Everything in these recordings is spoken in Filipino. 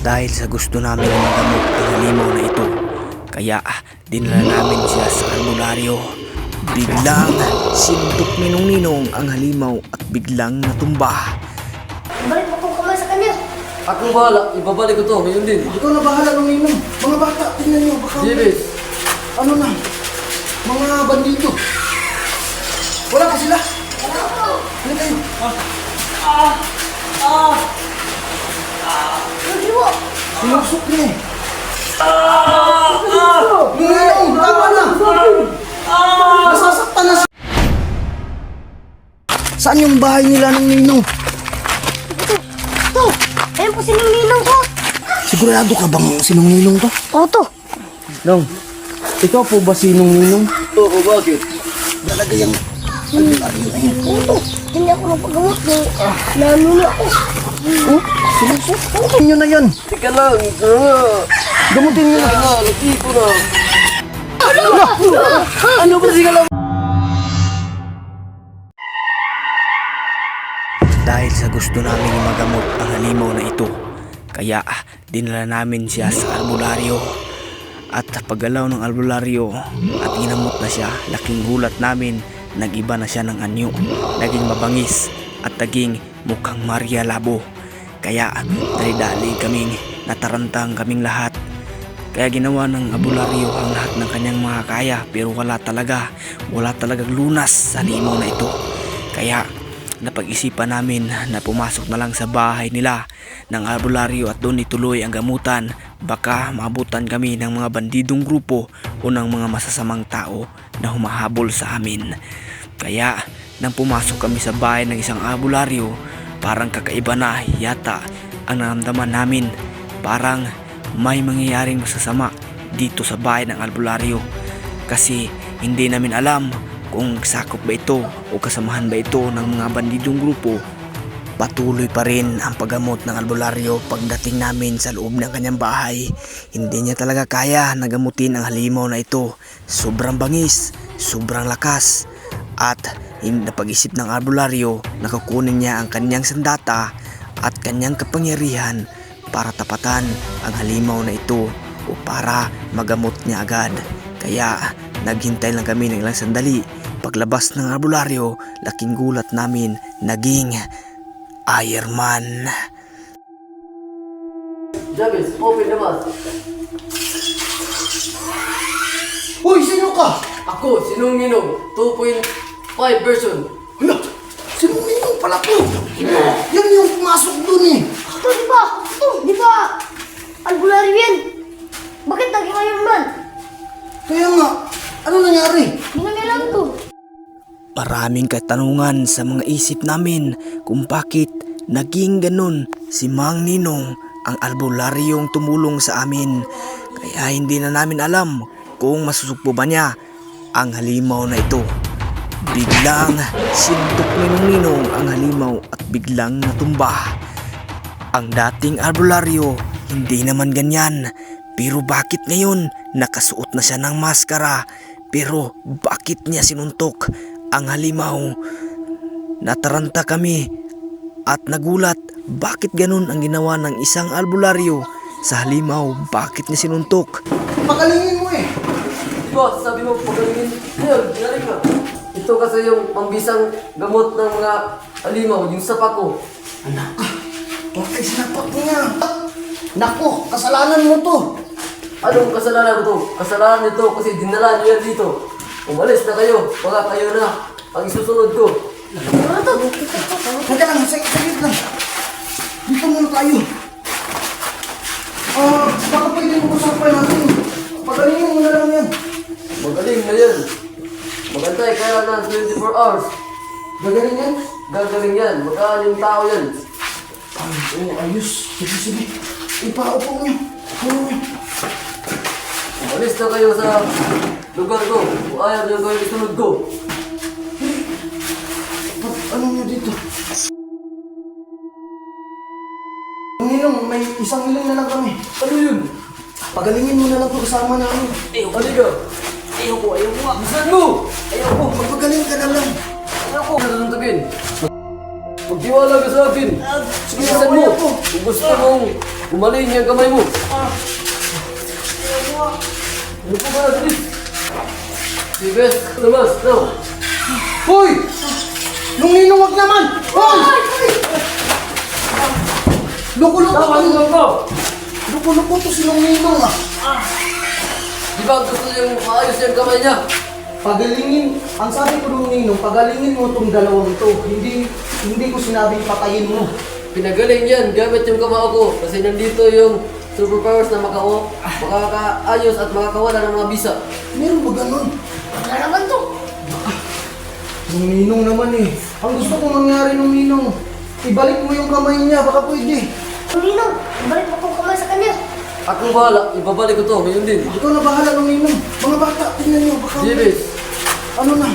Dahil sa gusto namin magamot ang halimaw na ito, kaya dinala namin siya sa albularyo. Biglang sintok ni Ninong ang halimaw at biglang natumba. Balik mo kung kamay sa kanya. Ako bahala, ibabalik ko to ngayon din. Ikaw na bahala ng inom. Mga bata, tingnan nyo, baka... Jibis, Ano na? Mga bandito. Wala pa sila? Ano kayo? Hindi mo. Sinusok niya eh. Ninong, tama na! Nasasaktan na siya. Saan yung bahay nila ng Ninong? Ito. Ayun po sinong ninong ko. Sigurado ka bang sinong Ninong to? Oo to. Nong, ikaw po ba sinong Ninong? oo, bakit? Talaga yung... Oo to. Hindi ako napagamot. Nanuno ako. Sinusok nyo na yan. Teka lang, Gamutin nyo na. lati ko na. Ano ba siya lang? Dahil sa gusto namin magamot ang halimaw na ito, kaya dinala namin siya sa albularyo. At sa paggalaw ng albularyo at ginamot na siya, laking gulat namin, nag-iba na siya ng anyo, naging mabangis at naging mukhang Maria Labo. Kaya dali-dali kaming natarantang kaming lahat. Kaya ginawa ng albularyo ang lahat ng kanyang mga kaya, pero wala talagang lunas sa halimaw na ito. Kaya napag-isipan namin na pumasok na lang sa bahay nila ng albularyo at doon ituloy ang gamutan. Baka maabutan kami ng mga bandidong grupo o ng mga masasamang tao na humahabol sa amin. Kaya nang pumasok kami sa bahay ng isang albularyo, parang kakaiba na yata ang naramdaman namin. Parang may mangyayaring masasama dito sa bahay ng albularyo, kasi hindi namin alam kung sakop ba ito o kasamahan ba ito ng mga bandidong grupo. Patuloy pa rin ang paggamot ng albularyo. Pagdating namin sa loob ng kanyang bahay, hindi niya talaga kaya na gamutin ang halimaw na ito. Sobrang bangis, sobrang lakas, at napag-isip ng albularyo na kukunin niya ang kanyang sandata at kanyang kapangyarihan para tapatan ang halimaw na ito o para magamot niya agad. Kaya naghintay lang kami ng ilang sandali. Paglabas ng albularyo, laking gulat namin, naging Iron Man. Jibis, open the mask. Uy, sino ka? Ako, sinong Ninong, 2.5 version. Hala, sinong Ninong pala to? Yan yung pumasok dun eh. Ito, di ba? Ito, di ba? Albularyo yan. Bakit naging Iron Man? Kaya nga, ano nangyari? Hindi na lang to. Maraming katanungan sa mga isip namin kung bakit naging ganun si Mang Ninong, ang albularyong tumulong sa amin. Kaya hindi na namin alam kung masusugpo ba niya ang halimaw na ito. Biglang sintok ni Ninong ang halimaw at biglang natumba. Ang dating albularyo hindi naman ganyan, pero bakit ngayon nakasuot na siya ng maskara? Pero bakit niya sinuntok ang halimaw? Nataranta kami at nagulat. Bakit ganun ang ginawa ng isang albularyo sa halimaw? Bakit niya sinuntok? Pagalingin mo eh. Diba, sabi mo, pagalingin. Ngayon, galing na. Ito kasi yung pambisang gamot ng mga halimaw, yung sapa ko. Anak ka, bakit sinapak niya? Nako, kasalanan mo to. Anong kasalanan ko to? Kasalanan nito kasi dinala niyo yan dito. Umalis na kayo, baka kayo na ang isusunod ko. Ano to? Teka lang, saglit lang. Dito muna tayo. Baka pwede mo usapan natin. Pagalingin mo na lang yan. Magaling na yan. Magantay ka lang ng 24 hours. Gagaling yan? Gagaling yan, magkaaling tao yan. Ay, oo, ayos. Sige. Ipaupo niyo. Upo niyo. Umalis na kayo sa lugar ko. Kung ayaw niyo kayo isunod ko. Ano niyo dito? Ninong, may isang hiling na lang kami. Ano yun? Pagalingin mo na lang po kasama namin. Halika. Ayoko nga. Bisan mo! Ayoko, magpagaling ka na lang. Ayoko. Ano tuntugin? Magtiwala ka sa akin. Bilisan mo. Kung gusto mong umaling yung kamay mo. Ano po ba bilis? Sige, labas. Now. Hoy! Nung ninong wag naman! Hoy! Loko-loko Tama to. lang ko. Loko-loko to si Nung Ninong ah. Di ba gusto yung maayos yung kamay niya? Pagalingin, ang sabi ko nung Ninong, pagalingin mo tong dalawang to. Hindi ko sinabing patayin mo. Pinagaling yan gamit yung kamao ko. Kasi nandito yung superpowers na makakaayos at makakawala ng mga bisa. Meron ba ganun? Wala naman to. Nung Ninong naman eh. Ang gusto ko mangyari nung Ninong, ibalik mo yung kamay niya, baka pwede. Ninong, balik mo kong kamay sa kanya. Akong bahala, ibabalik ko to ngayon din. Ikaw na bahala nung Ninong. Mga bata, tingnan niyo, baka... Jibis, Ano na?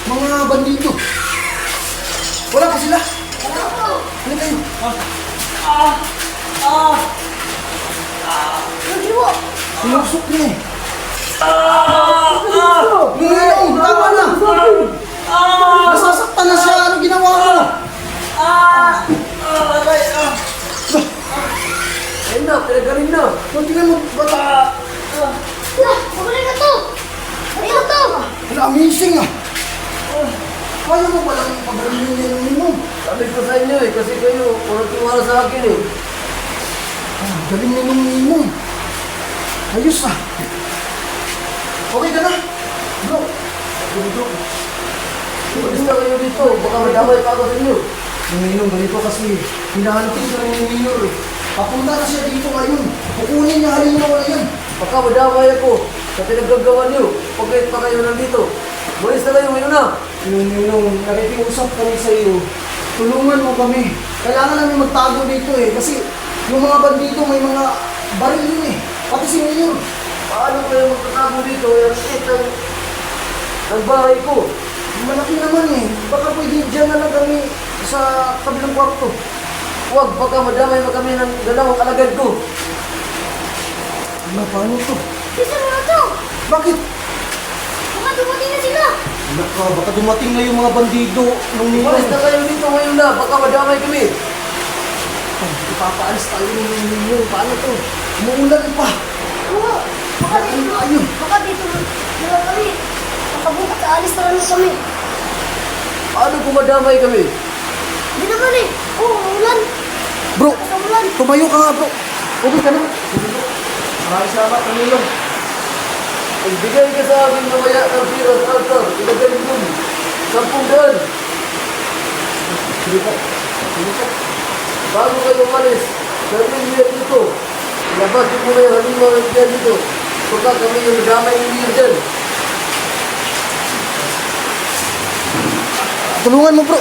Mga bandito. Wala pa sila. Wala to. Ano kayo? Hindi mo. Sinusok niya eh. Ninong, tama na! Nasasaktan na siya. Ano ginawa mo? ayun na, pinagaling na. Tingnan mo, bata. Wala, magaling na to. Ayun to. Wala, amazing ah. Kaya mo palang pagalingin niya ng Ninong. Sabi ko sa inyo eh, kasi kayo, walang tiwala sa akin eh. Galing na nung Ninong. Ayos ah. Okay ka na? Bro. Bro. Umalis na kayo dito, baka madamay pa ako sa inyo. Yung Ninong, ganito kasi hinahantin ka ng Ninong eh. Papunta na siya dito ngayon. Kukunin niya halimaw na yan. Baka madamay ako sa pinaggagawa niyo. Pagkait pa kayo nandito. Umalis na kayo ngayon na. Yung Ninong, nakikiusap kami sa iyo. Tulungan mo kami. Kailangan namin magtago dito eh. Kasi yung mga bandito may mga baril yun eh. Pati si Ninong. Paano kayo magtatago dito? Yung itang ng bahay ko. Malaki naman eh. Baka pwede dyan na lang kami sa kabilang kwarto. Huwag, baka madamay pa kami ng dalawang alagad ko. Ano, paano to? Bisa mo na to. Bakit? Baka dumating na sila. Naka, baka dumating na yung mga bandido nung Umalis Ninong. na kayo dito ngayon na, baka madamay kami. Ipapaalis tayo ng Ninong. Paano to? Umuulan pa. Oo. Baka dito. Ayun. Baka dito. Wala kami. Makabukas, aalis na lang kami. Paano kung madamay kami? Hindi naman eh. Oo, ulan. Bro, Sa ulan. tumayo ka nga bro. Okay ka na? Maraming salamat, Ninong. Magbigay ka sa akin mamaya ng pira sa altar. Ilagay mo dun. 10,000. Sige po. Sige po. Bago kayo umalis, sabihin niyo dito. Ilabas niyo muna yung halimaw ng dyan dito. Baka kami yung damay niyo dyan. Tulungan mo bro.